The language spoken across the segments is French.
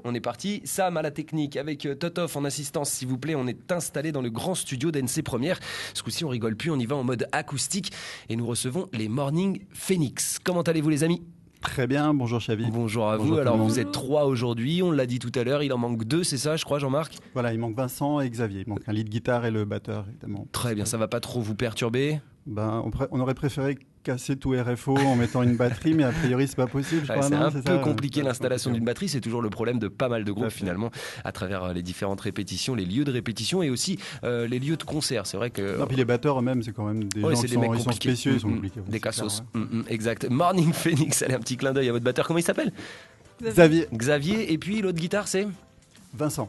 On est parti, Sam à la technique avec Totof en assistance s'il vous plaît, on est installé dans le grand studio d'NC Première. Ce coup-ci on rigole plus, on y va en mode acoustique et nous recevons les Morning Phoenix. Comment allez-vous les amis ? Très bien, bonjour Xavi. Bonjour à vous, Bonjour alors vous êtes 3 aujourd'hui, on l'a dit tout à l'heure, il en manque 2 c'est ça je crois Jean-Marc ? Voilà, il manque Vincent et Xavier, il manque un lead guitare et le batteur évidemment. Très bien, ça va pas trop vous perturber ? On aurait préféré casser tout RFO en mettant une batterie, mais a priori c'est pas possible. Je crois, c'est non, un c'est peu ça, compliqué ouais, l'installation compliqué. d'une batterie, c'est toujours le problème de pas mal de groupes finalement, à travers les différentes répétitions, les lieux de répétition et aussi les lieux de concert. C'est vrai que. Non, puis les batteurs eux-mêmes, c'est quand même des gens qui sont spéciaux, ils sont compliqués. Des cassos. Exact. Morning Phoenix, allez un petit clin d'œil à votre batteur. Comment il s'appelle ? Xavier. Et puis l'autre guitare, c'est ? Vincent,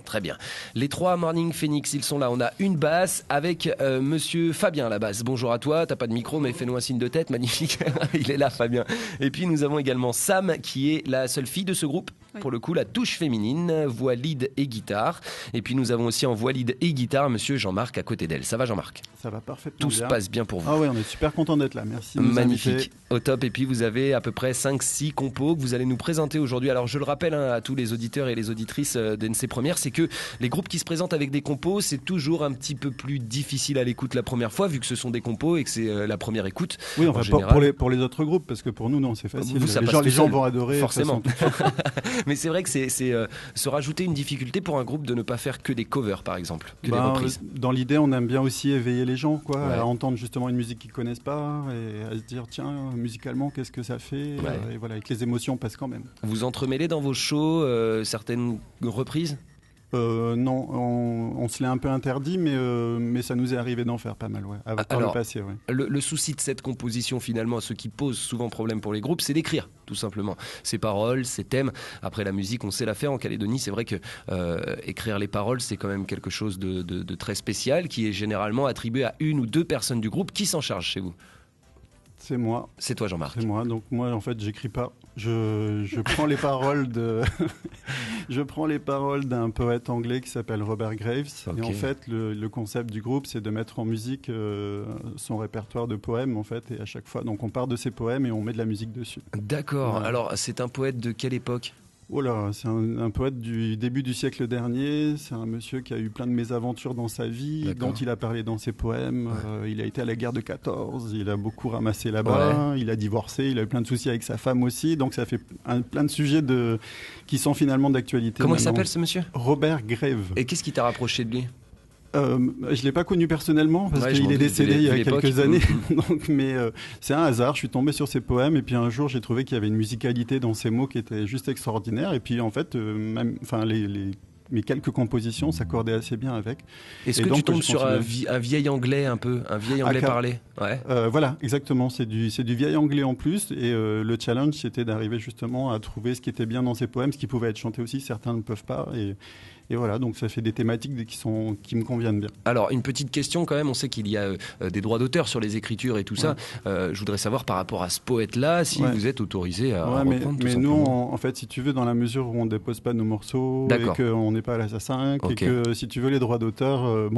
très bien. Les 3 Morning Phoenix, ils sont là. On a une basse avec monsieur Fabien à la basse. Bonjour à toi, t'as pas de micro mais fais-nous un signe de tête, magnifique. Il est là Fabien. Et puis nous avons également Sam qui est la seule fille de ce groupe. Oui. Pour le coup, la touche féminine, voix lead et guitare. Et puis nous avons aussi en voix lead et guitare monsieur Jean-Marc à côté d'elle. Ça va Jean-Marc ? Ça va parfaitement Tout bien. se passe bien pour vous. Ah ouais, on est super content d'être là. Merci. Magnifique. Au top. Et puis vous avez à peu près 5-6 compos que vous allez nous présenter aujourd'hui. Alors je le rappelle à tous les auditeurs et les auditrices d'NC Première, c'est que les groupes qui se présentent avec des compos, c'est toujours un petit peu plus difficile à l'écoute la première fois, vu que ce sont des compos et que c'est la première écoute. Oui, enfin pour les autres groupes, parce que pour nous, non, c'est facile. Les gens vont adorer. Forcément. Mais c'est vrai que c'est se rajouter une difficulté pour un groupe de ne pas faire que des covers, par exemple, que des reprises. Dans l'idée, on aime bien aussi éveiller les gens, quoi, à entendre justement une musique qu'ils connaissent pas et à se dire, tiens, musicalement, qu'est-ce que ça fait ? Et voilà, et que les émotions passent quand même. Vous entremêlez dans vos shows certaines reprises ? Non, on se l'est un peu interdit, mais ça nous est arrivé d'en faire pas mal, par le passé. Ouais. Le souci de cette composition, finalement, ce qui pose souvent problème pour les groupes, c'est d'écrire, tout simplement. Ces paroles, ces thèmes. Après, la musique, on sait la faire en Calédonie. C'est vrai que écrire les paroles, c'est quand même quelque chose de très spécial, qui est généralement attribué à 1 ou 2 personnes du groupe. Qui s'en charge chez vous ? C'est moi. C'est toi, Jean-Marc. C'est moi. Donc moi, en fait, j'écris pas. Je prends les paroles je prends les paroles d'un poète anglais qui s'appelle Robert Graves. Okay. Et en fait, le concept du groupe, c'est de mettre en musique son répertoire de poèmes, en fait. Et à chaque fois, donc on part de ses poèmes et on met de la musique dessus. D'accord. Voilà. Alors, c'est un poète de quelle époque ? Oh là, c'est un poète du début du siècle dernier. C'est un monsieur qui a eu plein de mésaventures dans sa vie, dont il a parlé dans ses poèmes. Ouais. Il a été à la guerre de 14, il a beaucoup ramassé là-bas, il a divorcé, il a eu plein de soucis avec sa femme aussi. Donc ça fait plein de sujets qui sont finalement d'actualité. Comment il s'appelle ce monsieur ? Robert Graves. Et qu'est-ce qui t'a rapproché de lui ? Je ne l'ai pas connu personnellement parce qu'il est décédé il y a quelques années. Donc, mais c'est un hasard. Je suis tombé sur ses poèmes et puis un jour j'ai trouvé qu'il y avait une musicalité dans ses mots qui était juste extraordinaire. Et puis en fait, mes quelques compositions s'accordaient assez bien avec. Est-ce que tu tombes sur un vieil anglais un vieil anglais parlé ? Ouais. Voilà, exactement. C'est du vieil anglais en plus. Et le challenge, c'était d'arriver justement à trouver ce qui était bien dans ses poèmes, ce qui pouvait être chanté aussi. Certains ne peuvent pas. Et voilà, donc ça fait des thématiques qui me conviennent bien. Alors, une petite question quand même, on sait qu'il y a des droits d'auteur sur les écritures et tout ça. Je voudrais savoir par rapport à ce poète-là, si vous êtes autorisé à reprendre mais nous, en fait, si tu veux, dans la mesure où on ne dépose pas nos morceaux et qu'on n'est pas à l'assassin, et que si tu veux les droits d'auteur,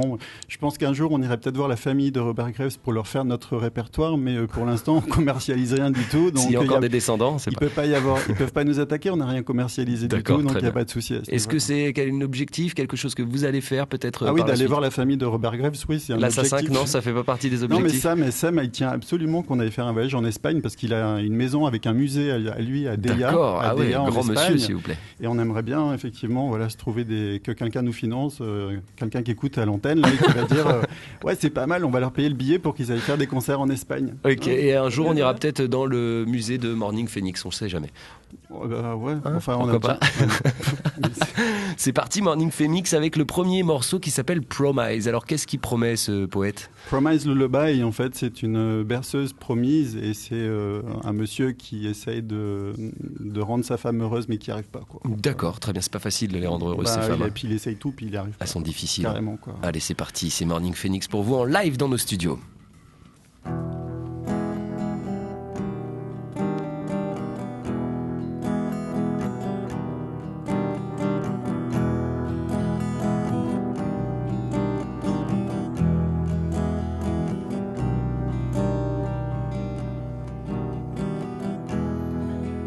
je pense qu'un jour, on irait peut-être voir la famille de Robert Graves pour leur faire notre répertoire, mais pour l'instant, on ne commercialise rien du tout. S'il y a encore des descendants, ils ne peuvent pas nous attaquer, on n'a rien commercialisé du tout, donc il n'y a pas de souci. Est-ce que c'est une objectif, quelque chose que vous allez faire peut-être d'aller voir la famille de Robert Graves, oui, c'est un l'assassin, objectif. Non, ça fait pas partie des objectifs. Non, mais Sam, il tient absolument qu'on aille faire un voyage en Espagne parce qu'il a une maison avec un musée à lui à Deia. D'accord, en grand Espagne. Monsieur, s'il vous plaît. Et on aimerait bien, effectivement, se trouver que quelqu'un nous finance, quelqu'un qui écoute à l'antenne, là, et qui va dire ouais, c'est pas mal, on va leur payer le billet pour qu'ils aillent faire des concerts en Espagne. Ok, et un jour, on ira peut-être dans le musée de Morning Phoenix, on ne sait jamais. On pas. C'est parti, Morning Phoenix, avec le premier morceau qui s'appelle Promise. Alors, qu'est-ce qu'il promet, ce poète ? Promise Lullaby, en fait, c'est une berceuse promise et c'est un monsieur qui essaye de rendre sa femme heureuse mais qui n'y arrive pas, quoi. D'accord, très bien, c'est pas facile de les rendre heureuses, ces femmes. Et puis il essaye tout, puis il n'y arrive pas. Elles sont difficiles. Carrément, quoi. Allez, c'est parti, c'est Morning Phoenix pour vous en live dans nos studios.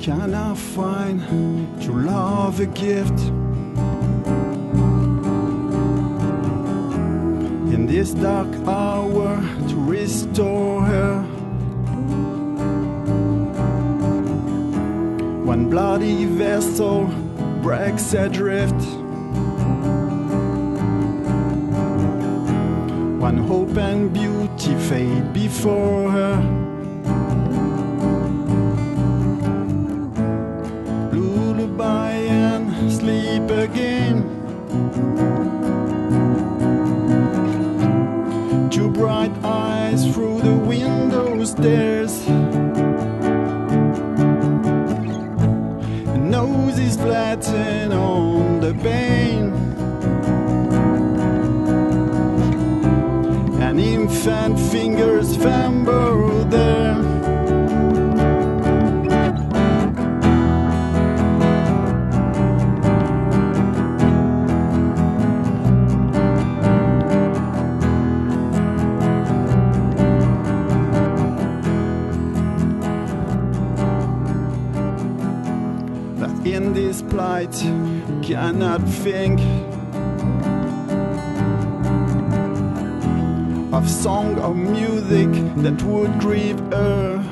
Can I find true love a gift? In this dark hour to restore her. One bloody vessel breaks adrift. One hope and beauty fade before her. Lullaby and sleep again. Two bright eyes through the window stairs. Nose is flattened on the pane. And infant fingers fumble there. In this plight, cannot think of song or music that would grieve her,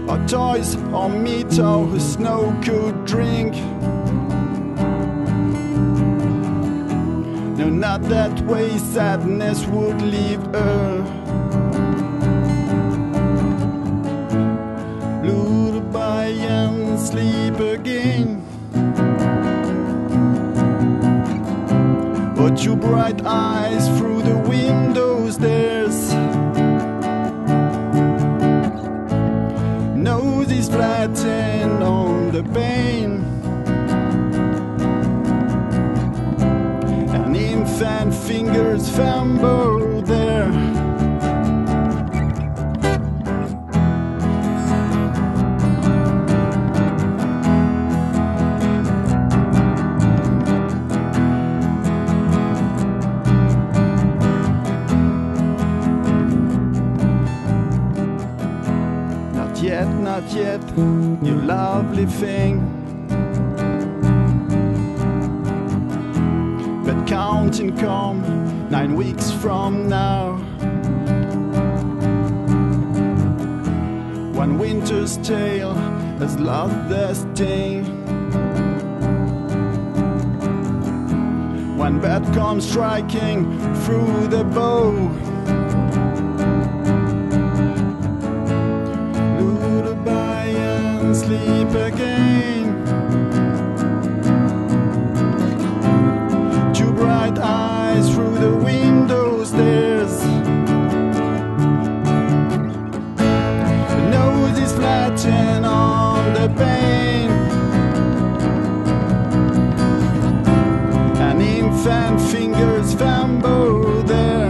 or toys or meat or snow could drink. No, not that way sadness would leave her. Lullaby and sleep again. Or two bright eyes through the windows there's nose is flattened on the pane. And infant fingers fumble there. Not yet, you lovely thing. But counting come 9 weeks from now. One winter's tale has lost their sting. One bird comes striking through the bow. Sleep again. Two bright eyes through the windows there's the nose is flattened on the pane. And infant fingers fumble there.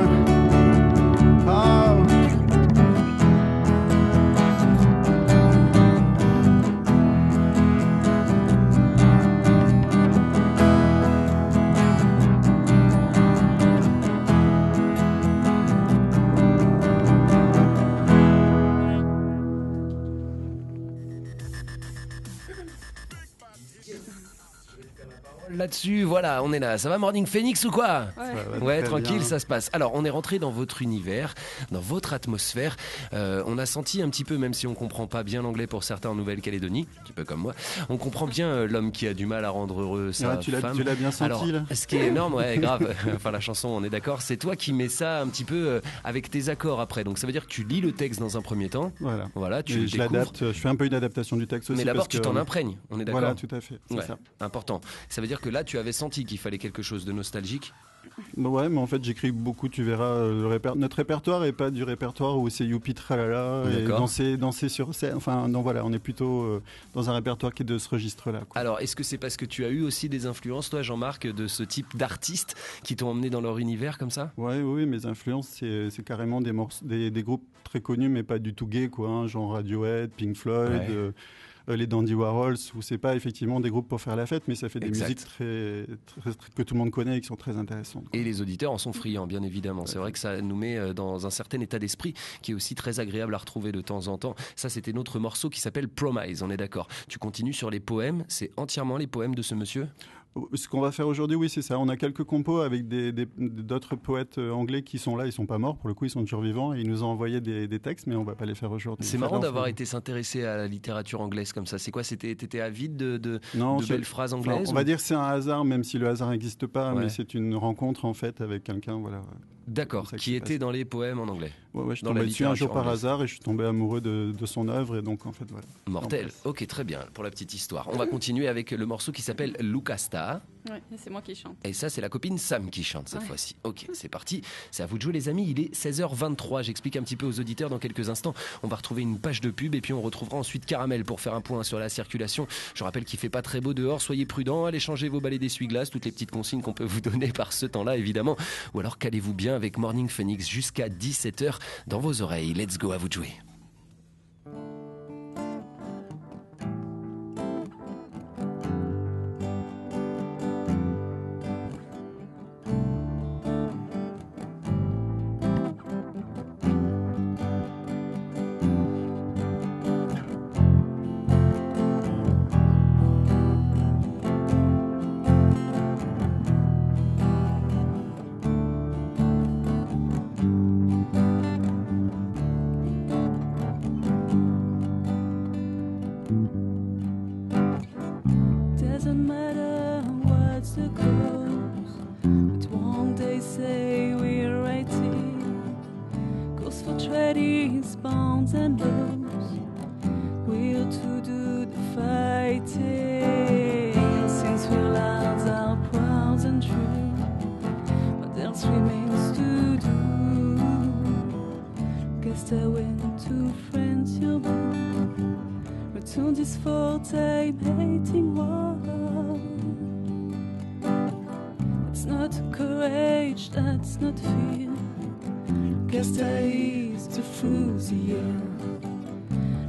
Là-dessus, voilà, on est là. Ça va Morning Phoenix ou quoi? Ouais, tranquille, bien. Ça se passe. Alors, on est rentré dans votre univers, dans votre atmosphère. On a senti un petit peu, même si on comprend pas bien l'anglais pour certains en Nouvelle-Calédonie, un petit peu comme moi, on comprend bien l'homme qui a du mal à rendre heureux sa femme. Tu l'as bien senti. Alors, là. ce qui est énorme, ouais, grave. Enfin, la chanson, on est d'accord. C'est toi qui mets ça un petit peu avec tes accords après. Donc, ça veut dire que tu lis le texte dans un premier temps. Voilà, tu le je l'adapte. Je fais un peu une adaptation du texte aussi. Mais d'abord, tu t'en imprègnes. On est d'accord. Voilà, tout à fait. C'est ça. Important. Ça veut dire que là, tu avais senti qu'il fallait quelque chose de nostalgique. Ouais, mais en fait, j'écris beaucoup. Tu verras, notre répertoire est pas du répertoire où c'est youpi tralala et danser sur scène. Enfin, non, voilà, on est plutôt dans un répertoire qui est de ce registre-là. Quoi. Alors, est-ce que c'est parce que tu as eu aussi des influences, toi, Jean-Marc, de ce type d'artistes qui t'ont emmené dans leur univers comme ça? Oui, mes influences, c'est carrément des groupes très connus, mais pas du tout gays, quoi. Hein, genre Radiohead, Pink Floyd. les Dandy Warhols, où c'est pas effectivement des groupes pour faire la fête, mais ça fait des musiques très, que tout le monde connaît et qui sont très intéressantes. Et les auditeurs en sont friands, bien évidemment. C'est vrai que ça nous met dans un certain état d'esprit qui est aussi très agréable à retrouver de temps en temps. Ça, c'était notre morceau qui s'appelle Promise, on est d'accord. Tu continues sur les poèmes, c'est entièrement les poèmes de ce monsieur ? Ce qu'on va faire aujourd'hui, oui, c'est ça. On a quelques compos avec d'autres poètes anglais qui sont là. Ils sont pas morts, pour le coup, ils sont toujours vivants. Et ils nous ont envoyé des textes, mais on va pas les faire aujourd'hui. C'est marrant d'avoir été s'intéresser à la littérature anglaise comme ça. C'est quoi ? T'étais avide de belles phrases anglaises ? On va dire que c'est un hasard, même si le hasard n'existe pas, mais c'est une rencontre en fait avec quelqu'un, voilà. D'accord, qui était dans les poèmes en anglais. Ouais, je suis tombé dessus un jour par hasard et je suis tombé amoureux de son œuvre et donc en fait voilà. Mortel. Ok, très bien pour la petite histoire. On va continuer avec le morceau qui s'appelle Lucasta. Ouais, c'est moi qui chante. Et ça, c'est la copine Sam qui chante cette fois-ci. Ok, c'est parti. C'est à vous de jouer, les amis. Il est 16h23. J'explique un petit peu aux auditeurs dans quelques instants. On va retrouver une page de pub et puis on retrouvera ensuite Caramel pour faire un point sur la circulation. Je rappelle qu'il fait pas très beau dehors. Soyez prudents. Allez changer vos balais d'essuie-glace. Toutes les petites consignes qu'on peut vous donner par ce temps-là, évidemment. Ou alors calez-vous bien avec Morning Phoenix jusqu'à 17h dans vos oreilles. Let's go, à vous de jouer.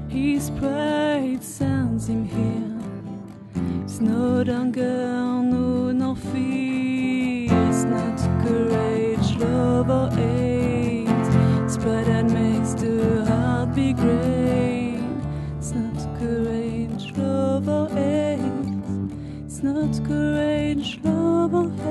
His pride sends him here. It's no anger, no fear. It's not courage, love or hate. It's pride that makes the heart be great. It's not courage, love or hate. It's not courage, love or hate.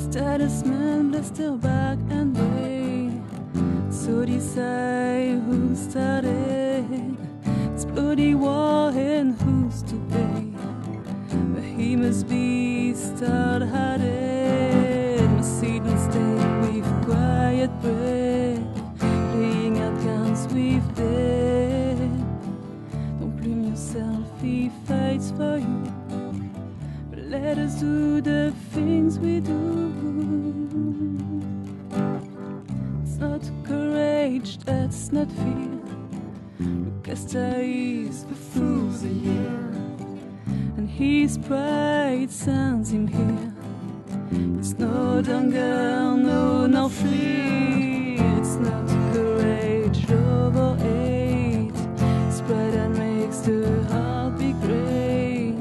Status man blessed their back and way. So decide who started. It's bloody war and who's to pay. But he must be stout-hearted. Must sit and stay with quiet breath, playing out cards with death. Don't blame yourself, he fights for you. But let us do the things we do. It's not courage, that's not fear. Lucasta is the fool's a year, and his pride sends him here. It's no anger, no fear. It's not courage, love or hate. It's pride that makes the heart be great.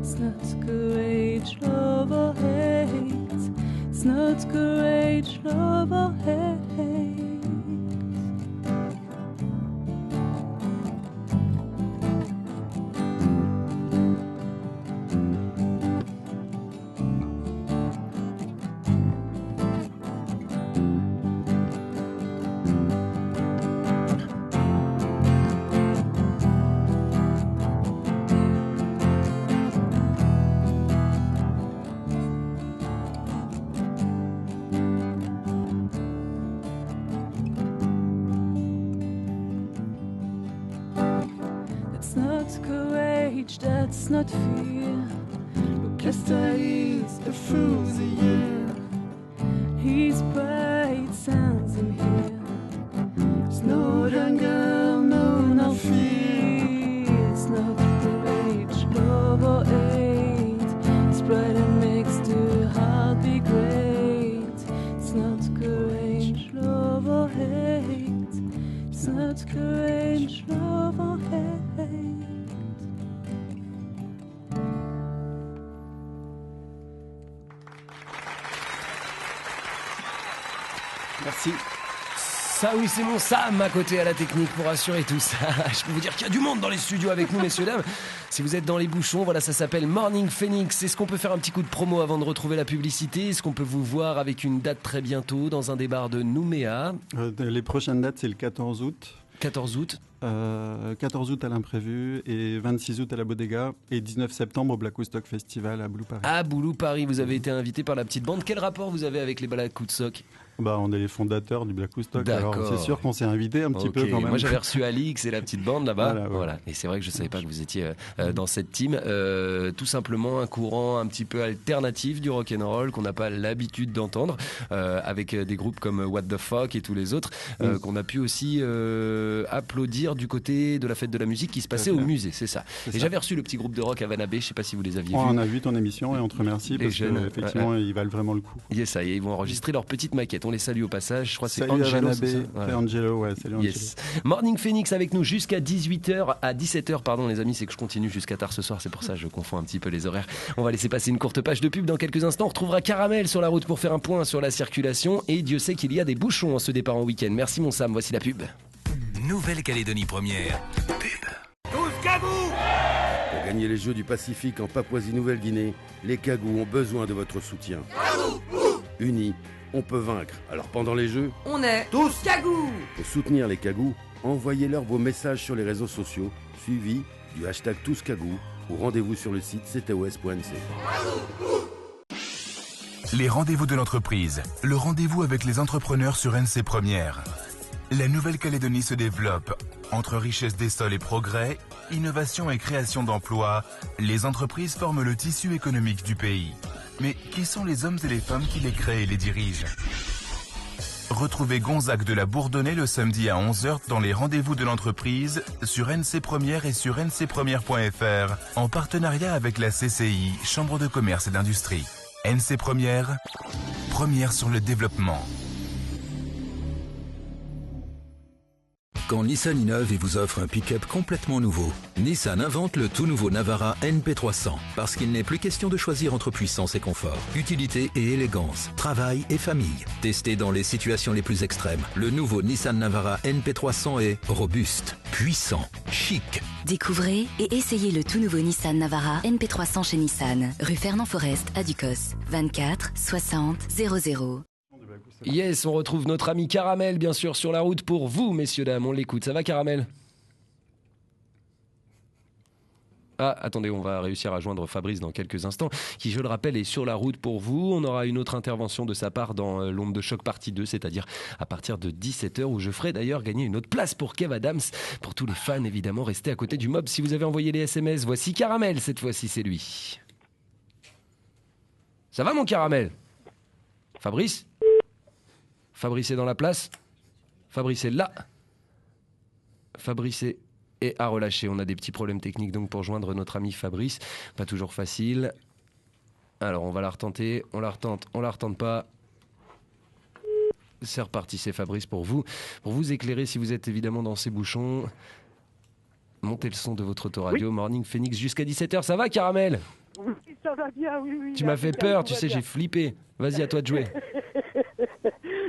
It's not courage, love or hate. It's not courage, love or hate. That's not fear. Lucasta is a fool's a year. His pride sends him here. It's no anger, no fear. It's not courage, love or hate. It's pride that makes the Merci. Ça oui, c'est mon Sam à côté à la technique pour assurer tout ça. Je peux vous dire qu'il y a du monde dans les studios avec nous, messieurs, dames. Si vous êtes dans les bouchons, voilà, ça s'appelle Morning Phoenix. Est-ce qu'on peut faire un petit coup de promo avant de retrouver la publicité? Est-ce qu'on peut vous voir avec une date très bientôt dans un des bars de Nouméa? Les prochaines dates, c'est le 14 août. 14 août 14 août à l'Imprévu et 26 août à la Bodega et 19 septembre au Black Woodstock Festival à Boulou Paris. À Boulou Paris, vous avez été invité par la petite bande. Quel rapport vous avez avec les Black Woodstock? On est les fondateurs du Black Woodstock, alors c'est sûr qu'on s'est invité un petit peu quand même. Moi j'avais reçu Alix et la petite bande là-bas. Voilà. Et c'est vrai que je ne savais pas que vous étiez dans cette team. Tout simplement un courant un petit peu alternatif du rock'n'roll qu'on n'a pas l'habitude d'entendre, avec des groupes comme What the Fuck et tous les autres, qu'on a pu aussi applaudir du côté de la fête de la musique qui se passait au musée, c'est ça. Et j'avais reçu le petit groupe de rock Havana Bay, je ne sais pas si vous les aviez vus. On a vu ton émission et on te remercie parce qu'effectivement ils valent vraiment le coup. Ça y est, ils vont enregistrer leur petite maquette. On les salue au passage. Je crois que c'est Angelo. Angelo, c'est Angelo, salut Angelo. Yes. Morning Phoenix avec nous jusqu'à 18h, à 17h, pardon les amis, c'est que je continue jusqu'à tard ce soir, c'est pour ça que je confonds un petit peu les horaires. On va laisser passer une courte page de pub dans quelques instants. On retrouvera Caramel sur la route pour faire un point sur la circulation et Dieu sait qu'il y a des bouchons en ce départ en week-end. Merci mon Sam, voici la pub. Nouvelle-Calédonie première. Pub. Tous Kagous! Pour gagner les Jeux du Pacifique en Papouasie-Nouvelle-Guinée, les Kagous ont besoin de votre soutien. Unis, on peut vaincre. Alors pendant les Jeux, on est tous Kagous! Pour soutenir les Kagous, envoyez-leur vos messages sur les réseaux sociaux, suivis du hashtag TousKagous ou rendez-vous sur le site ctos.nc. Les rendez-vous de l'entreprise. Le rendez-vous avec les entrepreneurs sur NC Première. La Nouvelle-Calédonie se développe. Entre richesse des sols et progrès, innovation et création d'emplois, les entreprises forment le tissu économique du pays. Mais qui sont les hommes et les femmes qui les créent et les dirigent? Retrouvez Gonzague de la Bourdonnais le samedi à 11h dans les rendez-vous de l'entreprise sur NC Première et sur ncpremière.fr en partenariat avec la CCI, Chambre de commerce et d'industrie. NC Première, première sur le développement. Quand Nissan innove et vous offre un pick-up complètement nouveau, Nissan invente le tout nouveau Navara NP300 parce qu'il n'est plus question de choisir entre puissance et confort, utilité et élégance, travail et famille. Testé dans les situations les plus extrêmes, le nouveau Nissan Navara NP300 est robuste, puissant, chic. Découvrez et essayez le tout nouveau Nissan Navara NP300 chez Nissan, rue Fernand Forest à Ducos, 24 60 00. Yes, on retrouve notre ami Caramel, bien sûr, sur la route pour vous, messieurs, dames. On l'écoute. Ça va, Caramel? Ah, attendez, on va réussir à joindre Fabrice dans quelques instants, qui, je le rappelle, est sur la route pour vous. On aura une autre intervention de sa part dans l'onde de choc partie 2, c'est-à-dire à partir de 17h, où je ferai d'ailleurs gagner une autre place pour Kev Adams. Pour tous les fans, évidemment, restez à côté du mob si vous avez envoyé les SMS. Voici Caramel, cette fois-ci, c'est lui. Ça va, mon Caramel? Fabrice? Fabrice est dans la place. Fabrice est là. Fabrice est à relâcher. On a des petits problèmes techniques donc pour joindre notre ami Fabrice. Pas toujours facile. Alors on va la retenter. On la retente pas. C'est reparti, c'est Fabrice pour vous. Pour vous éclairer si vous êtes évidemment dans ces bouchons. Montez le son de votre autoradio. Oui. Morning Phoenix jusqu'à 17h. Ça va, Caramel? Oui, ça va bien, oui. Tu m'as fait peur, tu sais, j'ai flippé. Vas-y, à toi de jouer.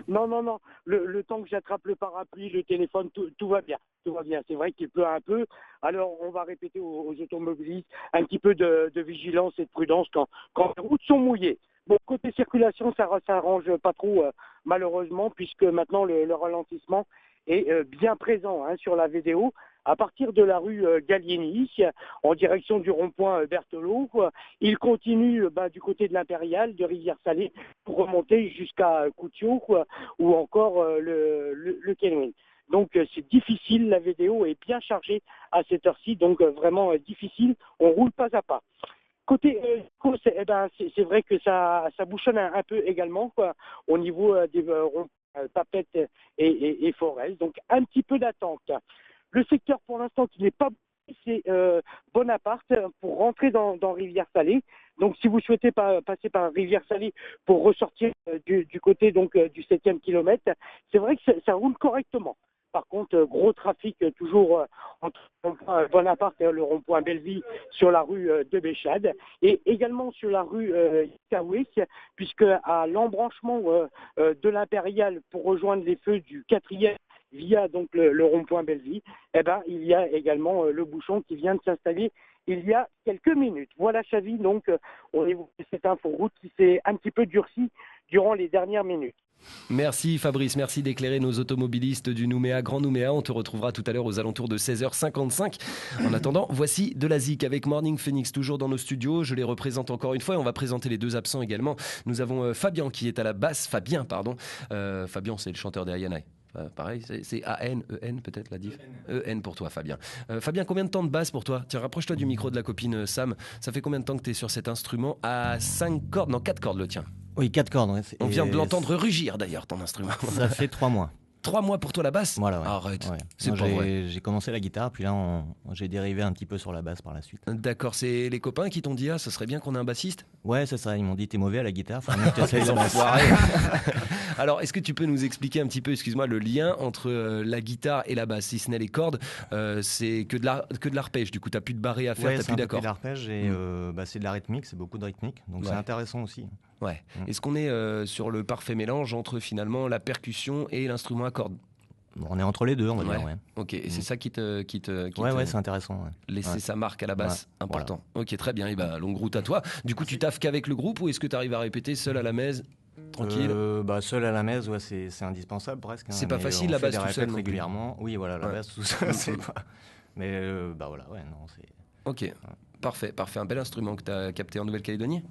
Non. Le temps que j'attrape le parapluie, le téléphone, tout va bien. Tout va bien. C'est vrai qu'il pleut un peu. Alors, on va répéter aux automobilistes un petit peu de vigilance et de prudence quand les routes sont mouillées. Bon, côté circulation, ça s'arrange pas trop, malheureusement, puisque maintenant, le ralentissement est bien présent sur la VDO. À partir de la rue Gallieni, en direction du rond-point Berthelot, il continue du côté de l'Impérial, de Rivière-Salée, pour remonter jusqu'à Coutiot ou encore le Kenwin. Donc c'est difficile, la VDO est bien chargée à cette heure-ci, donc vraiment difficile, on roule pas à pas. Côté c'est vrai que ça bouchonne un peu également au niveau des ronds Papeete et Forez, donc un petit peu d'attente. Le secteur pour l'instant qui n'est pas c'est Bonaparte pour rentrer dans Rivière-Salée. Donc si vous souhaitez passer par Rivière-Salée pour ressortir du côté donc du 7e kilomètre, c'est vrai que ça roule correctement. Par contre, gros trafic toujours entre le rond-point Bonaparte et le rond-point Belleville sur la rue de Béchade et également sur la rue Kawick, puisque à l'embranchement de l'Impériale pour rejoindre les feux du 4e via donc le rond-point Belleville, il y a également le bouchon qui vient de s'installer il y a quelques minutes. Voilà, Chavi, donc au niveau de cette inforoute qui s'est un petit peu durcie durant les dernières minutes. Merci Fabrice, merci d'éclairer nos automobilistes du Nouméa, Grand Nouméa. On te retrouvera tout à l'heure aux alentours de 16h55. En attendant, voici de la zik avec Morning Phoenix, toujours dans nos studios. Je les représente encore une fois et on va présenter les deux absents également. Nous avons Fabien qui est à la basse. Fabien, c'est le chanteur des Ayanaï. Pareil, c'est A-N-E-N peut-être la diff. E-N pour toi, Fabien. Fabien, combien de temps de basse pour toi ? Tiens, rapproche-toi du micro de la copine Sam. Ça fait combien de temps que tu es sur cet instrument à 5 cordes ? Non, 4 cordes le tien. Oui, 4 cordes. Ouais. On vient de l'entendre rugir d'ailleurs, ton instrument. Ça fait 3 mois. 3 mois pour toi la basse ? Voilà, ouais. Arrête, ouais. C'est pas vrai. J'ai commencé la guitare, puis là j'ai dérivé un petit peu sur la basse par la suite. D'accord, c'est les copains qui t'ont dit « Ah, ça serait bien qu'on ait un bassiste ?» Ouais, c'est ça, ils m'ont dit « T'es mauvais à la guitare, faut mieux que t'essayes la basse. » Alors, est-ce que tu peux nous expliquer un petit peu, excuse-moi, le lien entre la guitare et la basse, si ce n'est les cordes, c'est que de l'arpège, du coup, t'as plus de barré à faire, ouais, t'as plus d'accords. C'est de l'arpège et c'est de la rythmique, c'est beaucoup de rythmique, donc c'est intéressant aussi. Ouais. Est-ce qu'on est sur le parfait mélange entre finalement la percussion et l'instrument à cordes ? On est entre les deux, on va dire. Ouais. Ok, et c'est ça qui te ouais, c'est intéressant. Ouais. Laisser sa marque à la basse, important. Voilà. Ok, très bien. Et longue route à toi. Du coup, tu taffes qu'avec le groupe ou est-ce que tu arrives à répéter seul à la messe, tranquille ? Seul à la messe, ouais, c'est indispensable presque. C'est pas facile la basse tout seul régulièrement. Oui, voilà, la basse tout seul, c'est pas. Mais voilà, ouais, non, c'est. Ok, parfait. Un bel instrument que tu as capté en Nouvelle-Calédonie ?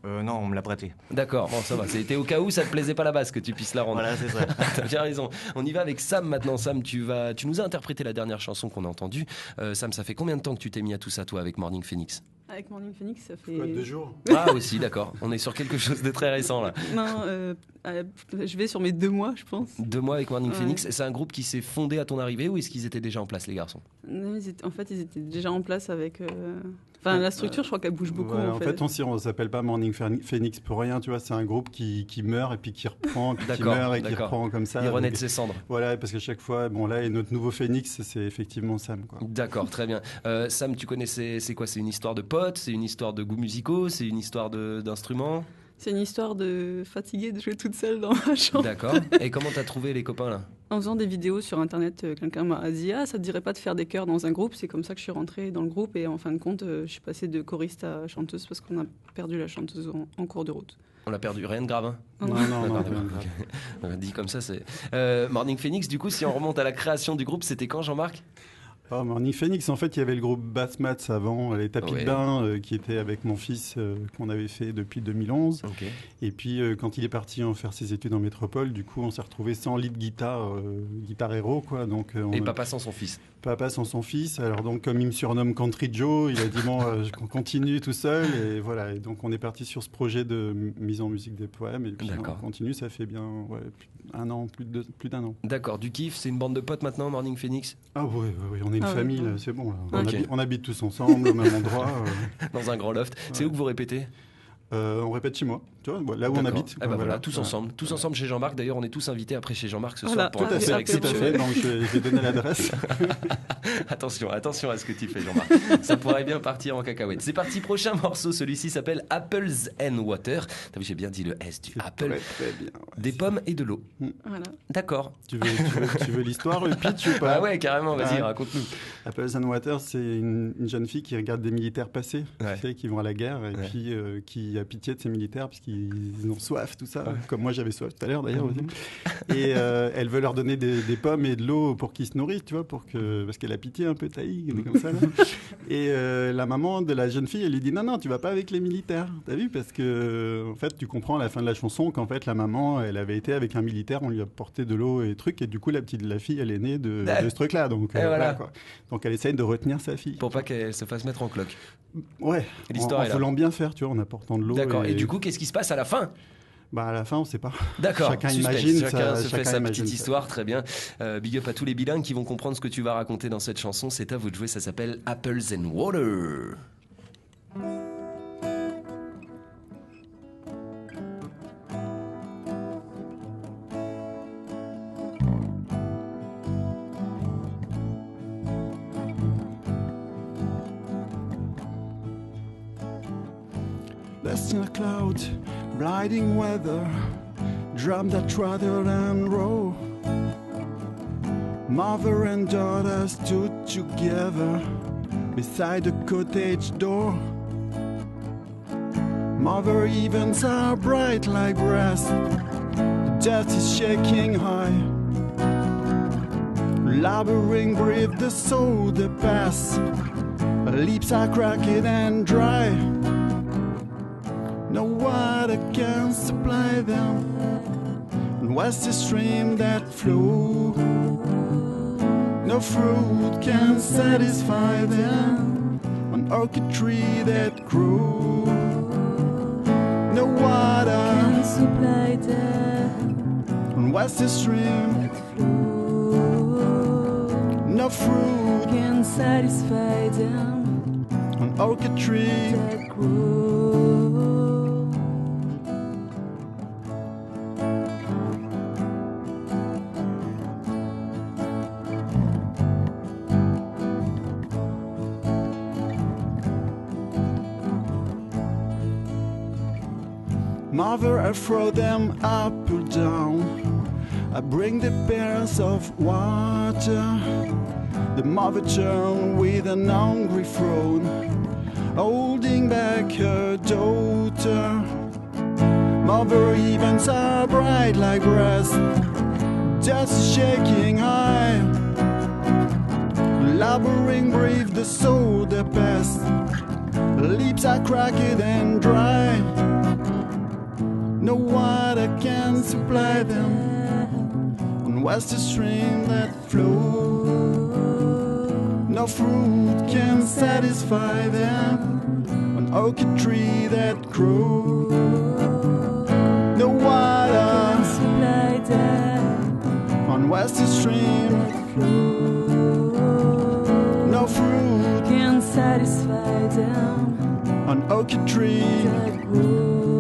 Non, on me l'a prêté. D'accord, bon, ça va. C'était au cas où ça te plaisait pas la basse que tu puisses la rendre. Voilà, c'est ça. T'as bien raison. On y va avec Sam maintenant. Sam, tu nous as interprété la dernière chanson qu'on a entendue. Sam, ça fait combien de temps que tu t'es mis à tout ça, toi, avec Morning Phoenix ? Avec Morning Phoenix, ça fait... 2 jours. Ah aussi, d'accord. On est sur quelque chose de très récent là. Non, je vais sur mes 2 mois, je pense. 2 mois avec Morning Phoenix. C'est un groupe qui s'est fondé à ton arrivée ou est-ce qu'ils étaient déjà en place, les garçons ? Non, ils étaient déjà en place avec... Enfin, la structure, je crois qu'elle bouge beaucoup. Ouais, en fait, on s'appelle pas Morning Phoenix pour rien, tu vois. C'est un groupe qui meurt et puis qui reprend, puis qui meurt et qui reprend comme ça. Il renaît de ses cendres. Voilà, parce qu'à chaque fois, là, et notre nouveau Phoenix, c'est effectivement Sam, quoi. D'accord, très bien. Sam, tu connaissais, c'est quoi ? C'est une histoire de potes ? C'est une histoire de goûts musicaux ? C'est une histoire d'instruments ? C'est une histoire de fatiguée de jouer toute seule dans ma chambre. D'accord. Et comment t'as trouvé les copains là ? En faisant des vidéos sur internet, quelqu'un m'a dit « Ah, ça te dirait pas de faire des chœurs dans un groupe ?» C'est comme ça que je suis rentrée dans le groupe et en fin de compte, je suis passée de choriste à chanteuse parce qu'on a perdu la chanteuse en cours de route. On l'a perdu, rien de grave, hein ? Non. Dit comme ça, c'est... Morning Phoenix, du coup, si on remonte à la création du groupe, c'était quand, Jean-Marc ? Morning Phoenix, en fait, il y avait le groupe Bassmats avant, les tapis de bain, qui était avec mon fils, qu'on avait fait depuis 2011. Okay. Et puis, quand il est parti en faire ses études en métropole, du coup, on s'est retrouvé sans lead guitare héros, quoi. Donc, et papa sans son fils. Papa sans son fils. Alors donc, comme il me surnomme Country Joe, il a dit je continue tout seul. Et voilà. Et donc, on est parti sur ce projet de mise en musique des poèmes. Et puis, on continue. Ça fait bien un an, plus d'un an. D'accord. Du kiff, c'est une bande de potes maintenant, Morning Phoenix ? Ah oui, on est une famille. Là, c'est bon. Là. On habite tous ensemble au même endroit. Dans un grand loft. C'est où que vous répétez ? On répète chez moi, tu vois, là où on habite. Voilà, tous ensemble chez Jean-Marc. D'ailleurs, on est tous invités après chez Jean-Marc ce soir pour un concert exceptionnel. Donc, je vais donner l'adresse. Attention à ce que tu fais, Jean-Marc. Ça pourrait bien partir en cacahuète. C'est parti, prochain morceau. Celui-ci s'appelle Apples and Water. T'as vu, j'ai bien dit le S du Apple. Très bien. Des pommes et de l'eau. Voilà. D'accord. Tu veux l'histoire, le pitch ou pas ? Ah ouais, carrément. Vas-y, raconte-nous. Apples and Water, c'est une jeune fille qui regarde des militaires passer, qui vont à la guerre et puis qui a pitié de ces militaires parce qu'ils ont soif, tout ça, comme moi j'avais soif tout à l'heure d'ailleurs aussi. Et elle veut leur donner des pommes et de l'eau pour qu'ils se nourrissent, tu vois, parce qu'elle a pitié un peu taille, comme ça. Là. Et la maman de la jeune fille, elle lui dit non, tu vas pas avec les militaires, t'as vu, parce que en fait tu comprends à la fin de la chanson qu'en fait la maman, elle avait été avec un militaire, on lui a porté de l'eau et trucs, et du coup la fille, elle est née de ce truc-là, donc voilà quoi. Donc elle essaye de retenir sa fille. Pour pas qu'elle se fasse mettre en cloque. Ouais, en voulant bien faire, tu vois, en apportant de l'eau. D'accord, et du coup, qu'est-ce qui se passe à la fin ? À la fin, on ne sait pas. D'accord. Chacun imagine. Chacun se fait sa petite histoire, très bien. Big up à tous les bilingues qui vont comprendre ce que tu vas raconter dans cette chanson. C'est à vous de jouer, ça s'appelle Apples and Water. lost in a cloud, blinding weather, drum that rattled and roll. Mother and daughter stood together beside the cottage door. Mother evens are bright like brass, the dust is shaking high. Laboring breathe the soul that pass, lips are cracked and dry. No water can supply them, and what's the stream that flow? No fruit can satisfy them, an orchid tree that grows. No water can supply them, and what's the stream that flows? No fruit can satisfy them, an orchid tree that grows. Mother, I throw them up or down. I bring the pails of water. The mother turned with an hungry frown, holding back her daughter. Mother evens are bright like brass, just shaking high. Laboring breathe the soul that passed, lips are cracked and dry. No water can supply them, and what's the stream that flows? No fruit can satisfy them, an orchid tree that grows. No water can supply them, and what's the stream that flows? No fruit can satisfy them, an orchid tree that grows.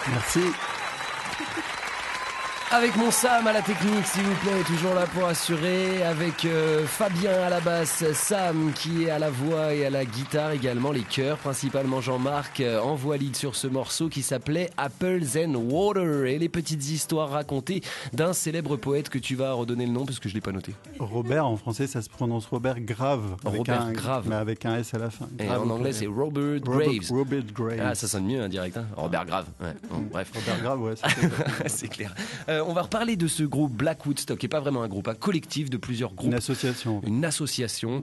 Merci. Avec mon Sam à la technique, s'il vous plaît, toujours là pour assurer. Avec Fabien à la basse, Sam qui est à la voix et à la guitare également, les chœurs, principalement Jean-Marc en voix lead sur ce morceau qui s'appelait Apples and Water. Et les petites histoires racontées d'un célèbre poète que tu vas redonner le nom parce que je ne l'ai pas noté. Robert, en français, ça se prononce Robert Grave. Robert Grave. Mais avec un S à la fin. Et en anglais, c'est Robert Graves. Robert Graves. Ah, ça sonne mieux, hein, direct. Hein. Robert Grave. Ouais. Bon, bref. Robert Grave, ouais. C'est clair. On va reparler de ce groupe Black Woodstock, qui n'est pas vraiment un groupe, un collectif de plusieurs groupes. Une association.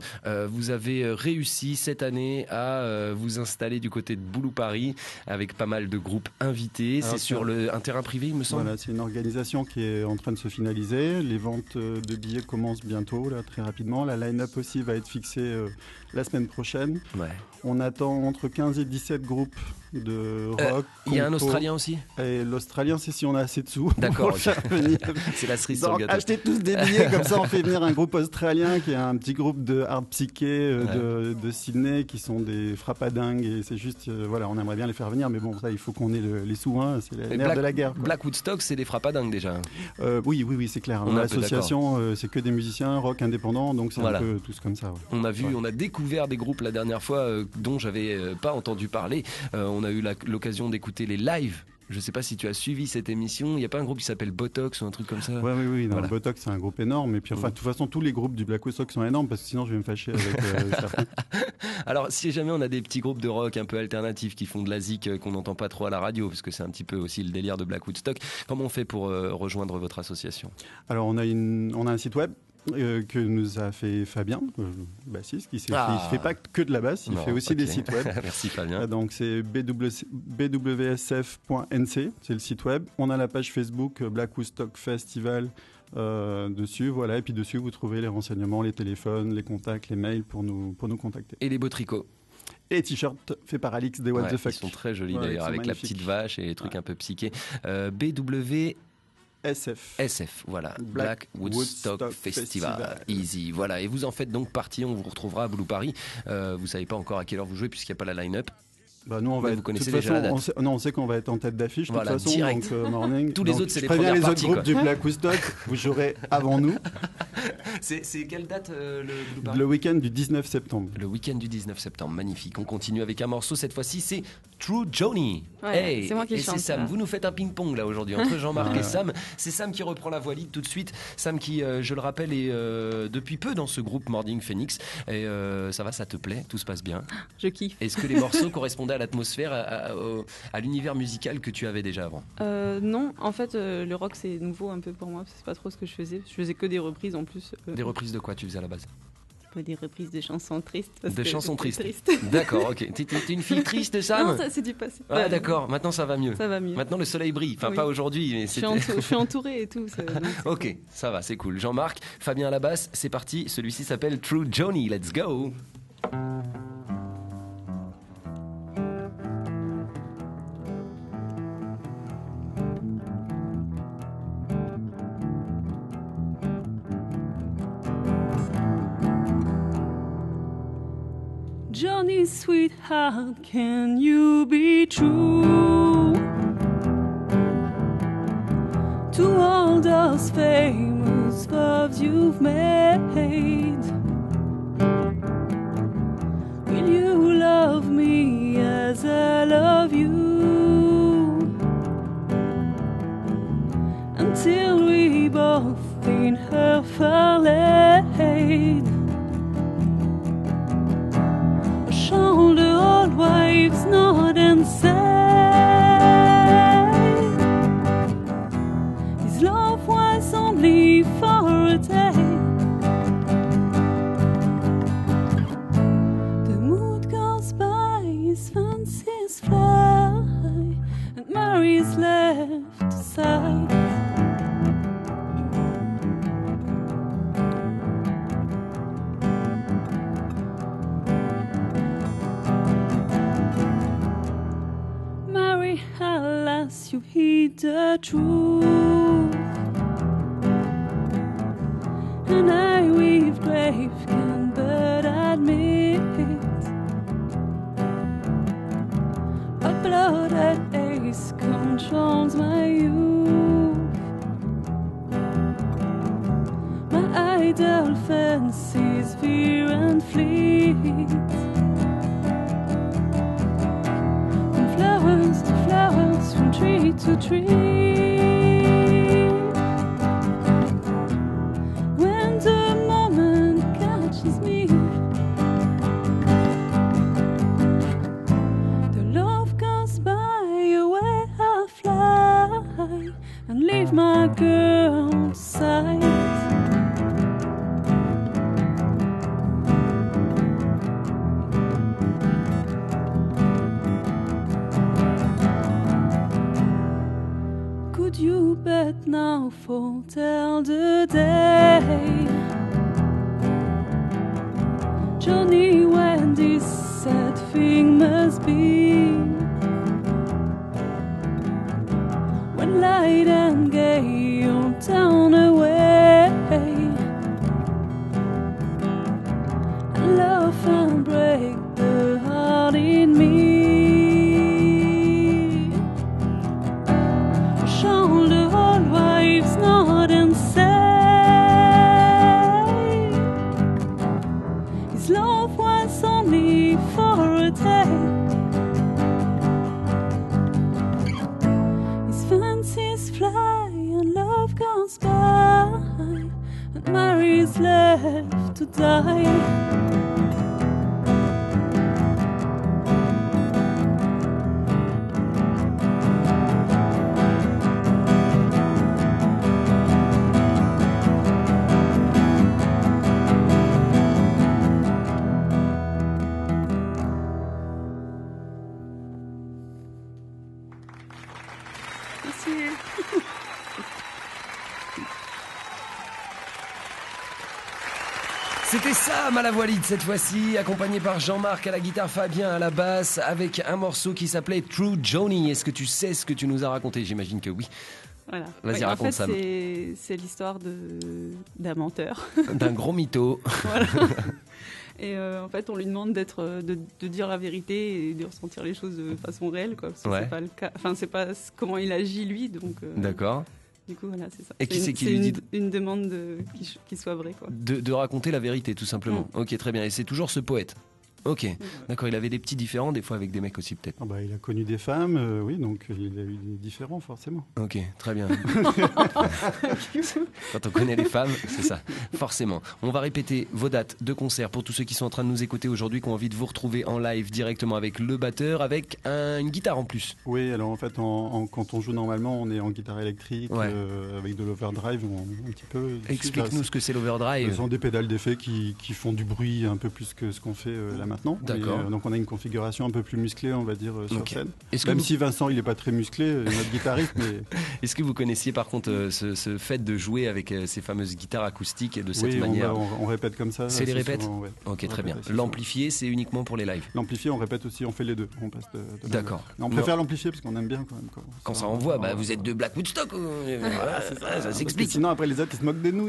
Vous avez réussi cette année à vous installer du côté de Boulou Paris avec pas mal de groupes invités. Alors, c'est sur un terrain privé, il me semble. Voilà, c'est une organisation qui est en train de se finaliser. Les ventes de billets commencent bientôt, là, très rapidement. La line-up aussi va être fixée la semaine prochaine. Ouais. On attend entre 15 et 17 groupes de rock. Il y a un Australien aussi ? Et l'Australien, c'est si on a assez de sous. D'accord. C'est la cerise sur le gâteau. Achetez tous des billets, comme ça on fait venir un groupe australien qui est un petit groupe de hard psyché de Sydney qui sont des frappadingues et c'est juste, voilà, on aimerait bien les faire venir, mais bon, ça il faut qu'on ait les sous, hein, c'est les nerfs de la guerre. Quoi. Black Woodstock, c'est des frappadingues déjà. Oui, c'est clair. L'association, c'est que des musiciens rock indépendants, donc c'est un peu tous comme ça. Ouais. On a découvert des groupes la dernière fois dont j'avais pas entendu parler. On a eu l'occasion d'écouter les lives. Je sais pas si tu as suivi cette émission. Il n'y a pas un groupe qui s'appelle Botox ou un truc comme ça ? Oui. Voilà. Botox, c'est un groupe énorme. Et puis, enfin, de toute façon, tous les groupes du Black Woodstock sont énormes parce que sinon, je vais me fâcher avec certains. Alors, si jamais on a des petits groupes de rock un peu alternatifs qui font de la zik qu'on n'entend pas trop à la radio, parce que c'est un petit peu aussi le délire de Black Woodstock, comment on fait pour rejoindre votre association ? Alors, on a un site web. Que nous a fait Fabien, bassiste, qui il fait pas que de la basse, il fait aussi des sites web. Merci Fabien. Donc c'est bwsf.nc, c'est le site web. On a la page Facebook Black Woodstock Festival dessus, voilà. Et puis dessus, vous trouvez les renseignements, les téléphones, les contacts, les mails pour nous contacter. Et les beaux tricots. Et les t-shirts faits par Alix des What the Fuck. Ils sont très jolis d'ailleurs, avec la petite vache et les trucs un peu psychés. BW... SF, voilà. Black Woodstock Festival. Easy, voilà. Et vous en faites donc partie, on vous retrouvera à Boulou Paris. Vous savez pas encore à quelle heure vous jouez puisqu'il n'y a pas la line-up. Bah nous, vous connaissez déjà la date. On sait qu'on va être en tête d'affiche de toute façon. Direct. Donc, morning. Tous les autres, c'est les premières parties. Je préviens les autres groupes du Black Woodstock, vous jouerez avant nous. C'est quelle date le Le week-end du 19 septembre. Le week-end du 19 septembre, magnifique. On continue avec un morceau, cette fois-ci c'est True Johnny. Ouais, hey, c'est moi qui chante. Et c'est Sam, vous nous faites un ping-pong là aujourd'hui entre Jean-Marc et Sam. C'est Sam qui reprend la voix lead tout de suite. Sam qui, je le rappelle, est depuis peu dans ce groupe Morning Phoenix. Et ça va, ça te plaît? Tout se passe bien? Je kiffe. Est-ce que les morceaux correspondaient à l'atmosphère, à l'univers musical que tu avais déjà avant? Non, en fait, le rock c'est nouveau un peu pour moi. C'est pas trop ce que je faisais. Je faisais que des reprises en plus. Des reprises de quoi tu faisais à la base? Des reprises de chansons tristes. De chansons tristes. D'accord, ok. T'es une fille triste, Sam? Non, ça c'est du passé. Ah d'accord, maintenant ça va mieux. Ça va mieux. Maintenant le soleil brille. Enfin, pas aujourd'hui, mais c'est. Je suis entourée et tout. Ok, ça va, c'est cool. Jean-Marc, Fabien à la basse, c'est parti. Celui-ci s'appelle True Johnny. Let's go. Johnny, sweetheart, can you be true to all those famous loves you've made? Will you love me as I love you until we both in her far laid? All the old wives nod and say his love was only for a day. The mood goes by, his fancies fly, and Mary's left aside. You heed the truth, and I with grave can but admit what blood at ace controls my youth. My idle fancies veer and fleet, from flowers to flowers, from tree to tree. When the moment catches me, the love goes by, away I fly, and leave my girl side. You bet now foretell the day, Johnny, when this sad thing must be, when light and gay you'll down away, and love and break the heart in me. Mary's left to die. C'était Sam à la voix lead cette fois-ci, accompagné par Jean-Marc à la guitare, Fabien à la basse, avec un morceau qui s'appelait True Johnny. Est-ce que tu sais ce que tu nous as raconté? J'imagine que oui. Voilà. Vas-y, raconte, en fait, Sam. c'est l'histoire d'un menteur. D'un gros mytho. Voilà. Et en fait, on lui demande de dire la vérité et de ressentir les choses de façon réelle, quoi. Parce que c'est pas le cas. Enfin, c'est pas comment il agit lui, donc. D'accord. Du coup, voilà, c'est ça. Et qui c'est qui lui dit une demande qui soit vraie, quoi. De raconter la vérité, tout simplement. Ok, très bien. Et c'est toujours ce poète. Ok, d'accord, il avait des petits différents, des fois avec des mecs aussi peut-être. Il a connu des femmes, oui, donc il a eu des différents forcément. Ok, très bien. Quand on connaît les femmes, c'est ça, forcément. On va répéter vos dates de concert pour tous ceux qui sont en train de nous écouter aujourd'hui, qui ont envie de vous retrouver en live directement avec le batteur, avec une guitare en plus. Oui, alors en fait, quand on joue normalement, on est en guitare électrique, avec de l'overdrive, un petit peu. Explique-nous ce que c'est l'overdrive. Ce sont des pédales d'effet qui font du bruit un peu plus que ce qu'on fait là maintenant. D'accord. Donc on a une configuration un peu plus musclée, on va dire, sur scène. Même si Vincent, il n'est pas très musclé, notre guitariste. Mais... Est-ce que vous connaissiez par contre ce fait de jouer avec ces fameuses guitares acoustiques et de cette manière? On répète comme ça. C'est les répètes souvent, Ok, très bien. L'amplifié, c'est uniquement pour les lives? L'amplifié, on répète aussi, on fait les deux. On passe de D'accord. On préfère l'amplifier parce qu'on aime bien quand même. Quand ça envoie, vous êtes de Black Woodstock. Voilà, ça s'explique. Sinon, après, les autres, ils se moquent de nous.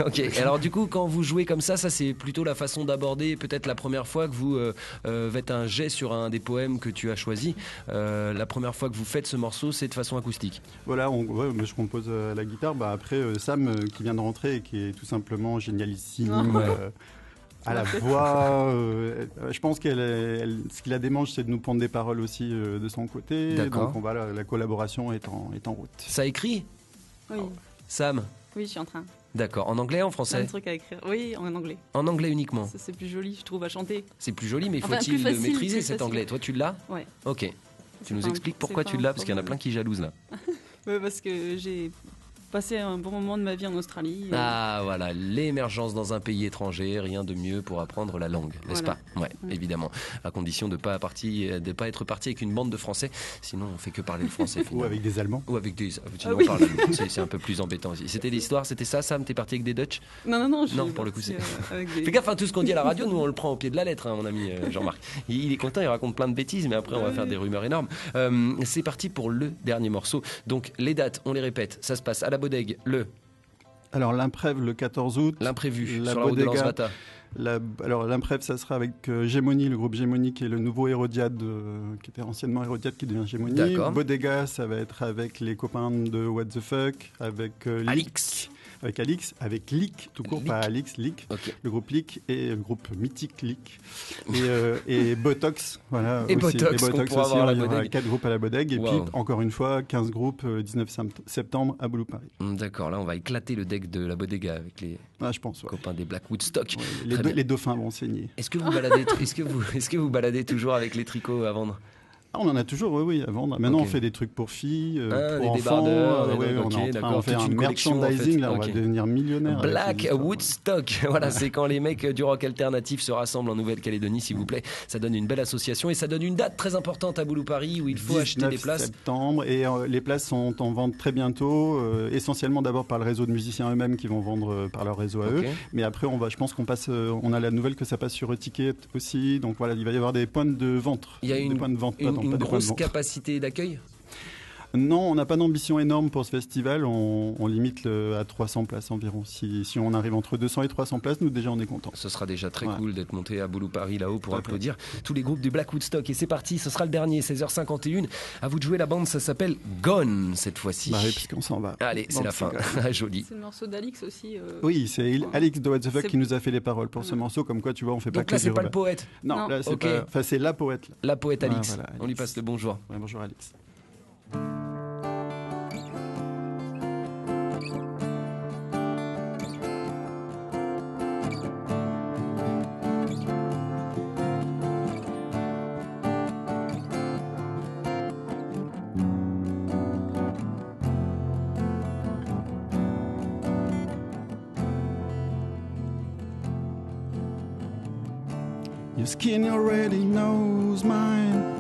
Ok, alors du coup, quand vous jouez comme ça, c'est plutôt la façon d'aborder peut-être la première fois que vous faites un jet sur un des poèmes que tu as choisi. La première fois que vous faites ce morceau, c'est de façon acoustique. Voilà, je compose à la guitare. Après, Sam qui vient de rentrer et qui est tout simplement génialissime. À la voix, je pense ce qui la démange, c'est de nous pondre des paroles aussi de son côté. D'accord. Donc la collaboration est en route. Ça écrit? Oui. Sam? Oui, je suis en train. D'accord. En anglais, en français? Plein de trucs à écrire. Oui, en anglais. En anglais uniquement? C'est plus joli, je trouve, à chanter. C'est plus joli, mais faut-il le maîtriser cet anglais? Toi, tu l'as? Ouais. Ok. Tu nous expliques pourquoi tu l'as? Parce qu'il y en a plein qui jalousent là. Parce que j'ai passé un bon moment de ma vie en Australie. Ah voilà, l'émergence dans un pays étranger, rien de mieux pour apprendre la langue, n'est-ce pas? Ouais, évidemment, à condition de pas être parti avec une bande de Français, sinon on fait que parler le français. Ou avec des Allemands. Ou avec des... Sinon, c'est un peu plus embêtant aussi. C'était l'histoire, c'était ça, Sam? T'es parti avec des Dutch? Non, pour le coup c'est... Fais gaffe, tout ce qu'on dit à la radio, nous on le prend au pied de la lettre, mon ami Jean-Marc. Il est content, il raconte plein de bêtises, mais après on va faire des rumeurs énormes. C'est parti pour le dernier morceau. Donc les dates, on les répète, ça se passe à la Bodègue Alors l'imprév le 14 août. L'imprévu sur la route de Lansvata. Alors l'imprév, ça sera avec Gémonie, le groupe Gémonie qui est le nouveau Hérodiade, qui était anciennement Hérodiade qui devient Gémonie. D'accord. Bodega, ça va être avec les copains de What the Fuck, avec Alix. Avec Alix, avec Lick, tout court, pas Alix, Lick, le groupe Lick et le groupe mythique Lick. Et Botox, voilà. Et aussi. Botox aussi, il y aura 4 groupes à la Bodègue. Et puis, encore une fois, 15 groupes, 19 septembre à Boulou Paris. D'accord, là on va éclater le deck de la Bodega avec les copains des Black Woodstock. Les dauphins vont saigner. Est-ce que vous baladez toujours avec les tricots à vendre? On en a toujours, oui, à vendre. Maintenant, on fait des trucs pour filles, pour enfants. On fait un merchandising, là, on va devenir millionnaire. Black Woodstock, voilà, c'est quand les mecs du rock alternatif se rassemblent en Nouvelle-Calédonie, s'il vous plaît. Ça donne une belle association et ça donne une date très importante à Boulou Paris où il faut acheter des places. 19 septembre, et les places sont en vente très bientôt, essentiellement d'abord par le réseau de musiciens eux-mêmes qui vont vendre par leur réseau à eux. Mais après, je pense qu'on passe, on a la nouvelle que ça passe sur Etiquette aussi. Donc voilà, il va y avoir des points de vente. Il y a une grosse capacité d'accueil? Non, on n'a pas d'ambition énorme pour ce festival. On limite à 300 places environ. Si on arrive entre 200 et 300 places, nous déjà on est contents. Ce sera déjà très cool d'être monté à Boulou Paris là-haut pour applaudir tous les groupes du Black Woodstock. Et c'est parti, ce sera le dernier, 16h51. À vous de jouer, la bande, ça s'appelle Gone cette fois-ci. Oui, puisqu'on s'en va. Allez, c'est la fin. Joli. C'est le morceau d'Alix aussi. Oui, c'est Alix de What the Fuck qui nous a fait les paroles pour ce morceau. Comme quoi, tu vois, on fait pas que. Donc là, c'est pas le poète. Non, là, c'est pas. Enfin, c'est la poète. La poète Alix. Voilà, on lui passe le bonjour. Ouais, bonjour Alix. Your skin already knows mine.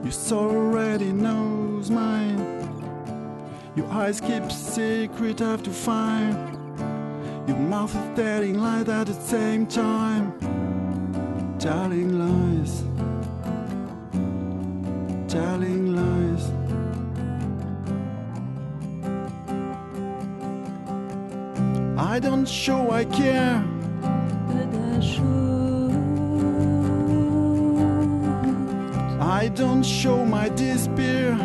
Your soul already knows mine. Your eyes keep secret, have to find. Your mouth is telling lies at the same time. Telling lies. Telling lies. I don't show I care, but I should. I don't show my despair,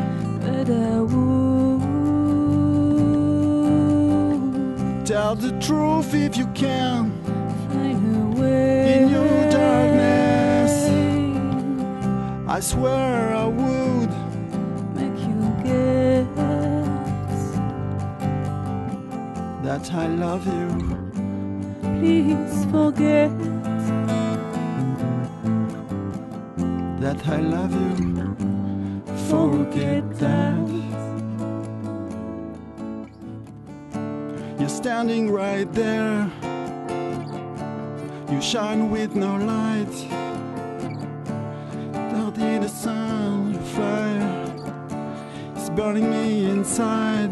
but I would. Tell the truth if you can. Find a way in your darkness. I swear I would make you guess that I love you. Please forget that I love you. Forget that. You're standing right there. You shine with no light. Dirty the sun, the fire is burning me inside.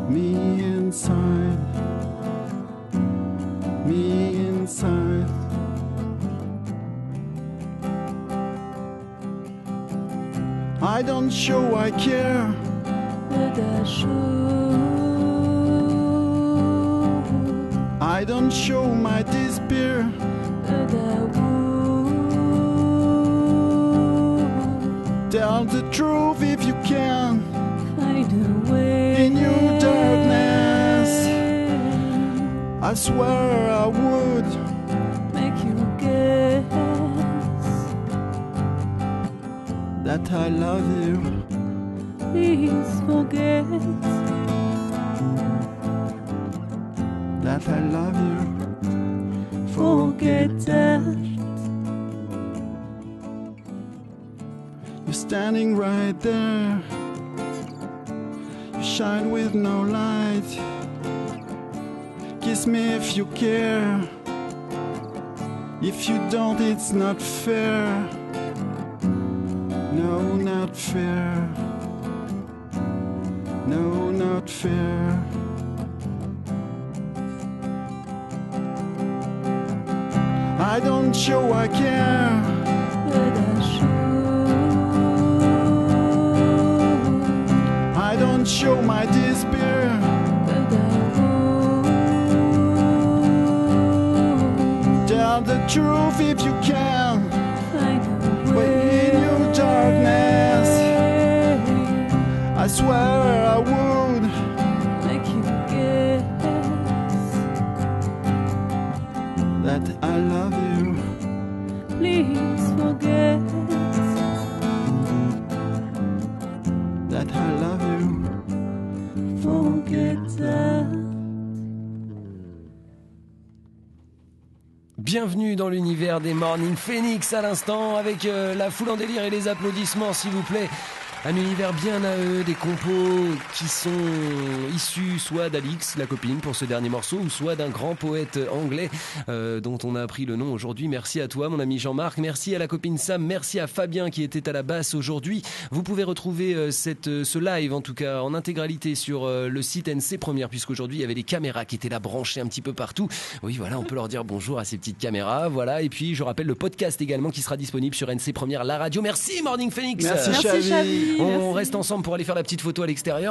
Me inside. Me inside. I don't show I care, but I should. I don't show my despair, but I would. Tell the truth if you can. Find a way in your darkness. I swear I would make you guess that I love you. Please forget that I love you. Forget that. You're standing right there. You shine with no light. Kiss me if you care. If you don't, it's not fair. No, not fair. No, not fair. I don't show I care, but I should. I don't show my despair, but I would. Tell the truth if you can. Find a But way in your darkness, I swear I would make you guess that I love you. Please forget that I love you. Forget that. Bienvenue dans l'univers des Morning Phoenix à l'instant avec la foule en délire et les applaudissements s'il vous plaît. Un univers bien à eux, des compos qui sont issus soit d'Alix, la copine, pour ce dernier morceau, ou soit d'un grand poète anglais dont on a appris le nom aujourd'hui. Merci à toi, mon ami Jean-Marc. Merci à la copine Sam. Merci à Fabien qui était à la basse aujourd'hui. Vous pouvez retrouver ce live, en tout cas, en intégralité sur le site NC Première, puisqu'aujourd'hui, il y avait des caméras qui étaient là branchées un petit peu partout. Oui, voilà, on peut leur dire bonjour à ces petites caméras. Voilà, et puis je rappelle le podcast également qui sera disponible sur NC Première, la radio. Merci, Morning Phoenix. Merci Chavi. On reste ensemble pour aller faire la petite photo à l'extérieur.